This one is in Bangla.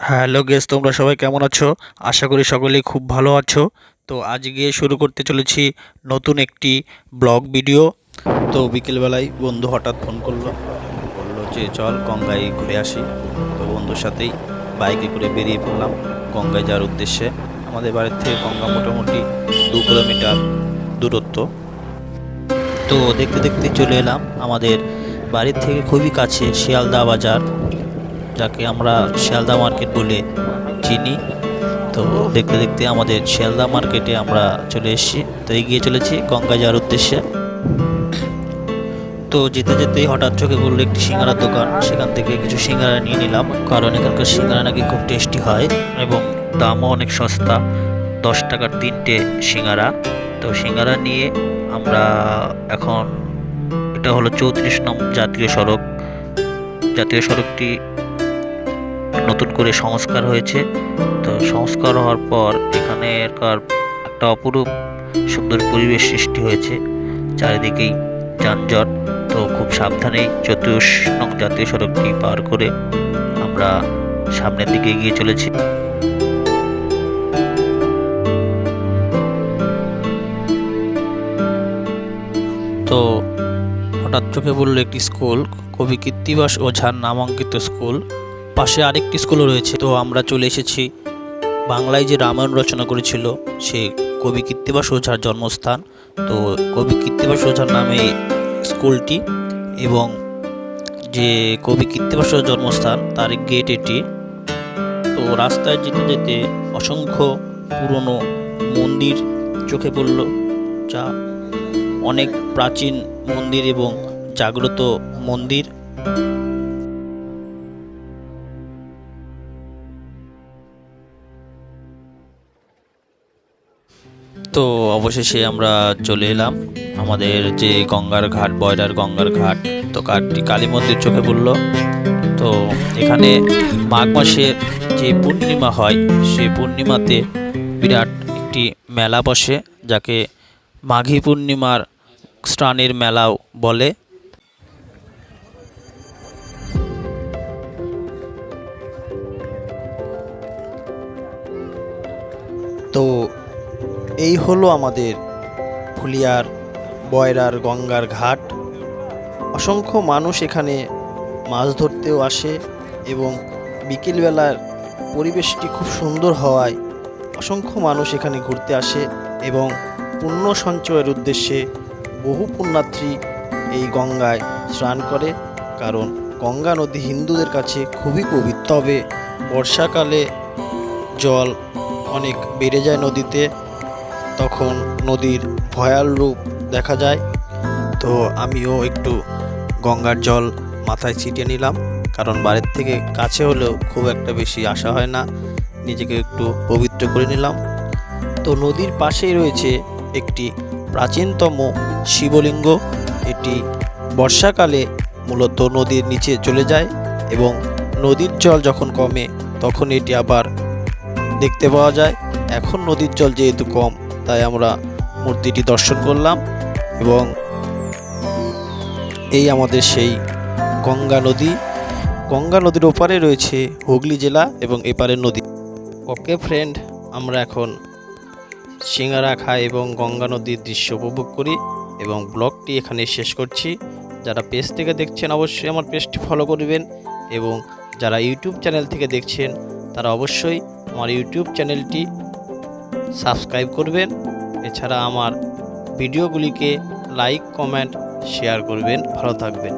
হ্যালো গেস, তোমরা সবাই কেমন আছো? আশা করি সকলেই খুব ভালো আছো। তো আজকে শুরু করতে চলেছি নতুন একটি ব্লগ ভিডিও। তো বিকেলবেলায় বন্ধু হঠাৎ ফোন করলো, বললো যে চল গঙ্গায় ঘুরে আসি। তো বন্ধুর সাথেই বাইকে করে বেরিয়ে পড়লাম গঙ্গায় যাওয়ার উদ্দেশ্যে। আমাদের বাড়ির থেকে গঙ্গা মোটামুটি 2 কিলোমিটার দূরত্ব। তো দেখতে দেখতে চলে এলাম আমাদের বাড়ির থেকে খুবই কাছে শিয়ালদা বাজার, যাকে আমরা শিয়ালদা মার্কেট বলে চিনি। তো দেখতে দেখতে আমাদের শিয়ালদা মার্কেটে আমরা চলে এসেছি। তো এগিয়ে চলেছি গঙ্গা যাওয়ার উদ্দেশ্যে। তো যেতে যেতেই হঠাৎ চোখে পড়লো একটি সিঙ্গারার দোকান। সেখান থেকে কিছু সিঙ্গারা নিয়ে নিলাম, কারণ এখানকার সিঙ্গারা নাকি খুব টেস্টি হয় এবং দামও অনেক সস্তা, 10 টাকার 3টে সিঙ্গারা। তো সিঙ্গারা নিয়ে আমরা এখন, এটা হলো 34 নং জাতীয় সড়ক। জাতীয় সড়কটি নতুন করে সংস্কার হয়েছে। তো সংস্কার হওয়ার পর এখানে একটা অপরূপ সুন্দর পরিবেশ সৃষ্টি হয়েছে, চারিদিকেই যানজট। তো খুব সাবধানেই 34 নং জাতীয় সড়কটি পার করে আমরা সামনের দিকে এগিয়ে চলেছি। তো হঠাৎ চোখে পড়লো একটি স্কুল, কবি কীর্তিবাস ওঝার নামাঙ্কিত স্কুল। পাশে আরেকটি স্কুলও রয়েছে। তো আমরা চলে এসেছি বাংলায় যে রামায়ণ রচনা করেছিল সে কবি কীর্তিবাস ওঝার জন্মস্থান। তো কবি কীর্তিবাস ওঝার নামে স্কুলটি, এবং যে কবি কীর্তিবাস ওঝার জন্মস্থান তার গেট এটি। তো রাস্তায় যেতে যেতে অসংখ্য পুরনো মন্দির চোখে পড়ল, যা অনেক প্রাচীন মন্দির এবং জাগ্রত মন্দির। তো অবশেষে আমরা চলে এলাম আমাদের যে গঙ্গার ঘাট, বয়রার গঙ্গার ঘাট। তো ঘাটটি কালী মন্দির চোখে পড়ল। তো এখানে মাঘ মাসে যে পূর্ণিমা হয় সেই পূর্ণিমাতে বিরাট একটি মেলা বসে, যাকে মাঘী পূর্ণিমার স্নানের মেলাও বলে। তো এই হলো আমাদের ফুলিয়ার বয়রার গঙ্গার ঘাট। অসংখ্য মানুষ এখানে মাছ ধরতেও আসে এবং বিকেলবেলার পরিবেশটি খুব সুন্দর হওয়ায় অসংখ্য মানুষ এখানে ঘুরতে আসে এবং পুণ্য সঞ্চয়ের উদ্দেশ্যে বহু পুণ্যার্থী এই গঙ্গায় স্নান করে, কারণ গঙ্গা নদী হিন্দুদের কাছে খুবই পবিত্র। তবে বর্ষাকালে জল অনেক বেড়ে যায় নদীতে, তখন নদীর ভয়াল রূপ দেখা যায়। তো আমিও একটু গঙ্গার জল মাথায় ছিটিয়ে নিলাম, কারণ বাড়ির থেকে কাছে হলেও খুব একটা বেশি আসা হয় না, নিজেকে একটু পবিত্র করে নিলাম। তো নদীর পাশেই রয়েছে একটি প্রাচীনতম শিবলিঙ্গ। এটি বর্ষাকালে মূলত নদীর নিচে চলে যায় এবং নদীর জল যখন কমে তখন এটি আবার দেখতে পাওয়া যায়। এখন নদীর জল যেহেতু কম, তাই আমরা মূর্তিটি দর্শন করলাম এবং এই আমাদের সেই গঙ্গা নদী। গঙ্গা নদীর ওপারে রয়েছে হুগলি জেলা এবং এপারে নদী। ওকে ফ্রেন্ড, আমরা এখন সিঙ্গারা খাই এবং গঙ্গা নদীর দৃশ্য উপভোগ করি এবং ব্লগটি এখানে শেষ করছি। যারা পেজ থেকে দেখছেন অবশ্যই আমার পেজটি ফলো করবেন, এবং যারা ইউটিউব চ্যানেল থেকে দেখছেন তারা অবশ্যই আমার ইউটিউব চ্যানেলটি সাবস্ক্রাইব করবেন। এছাড়া আমার ভিডিওগুলিকে লাইক, কমেন্ট, শেয়ার করবেন। ভালো থাকবেন।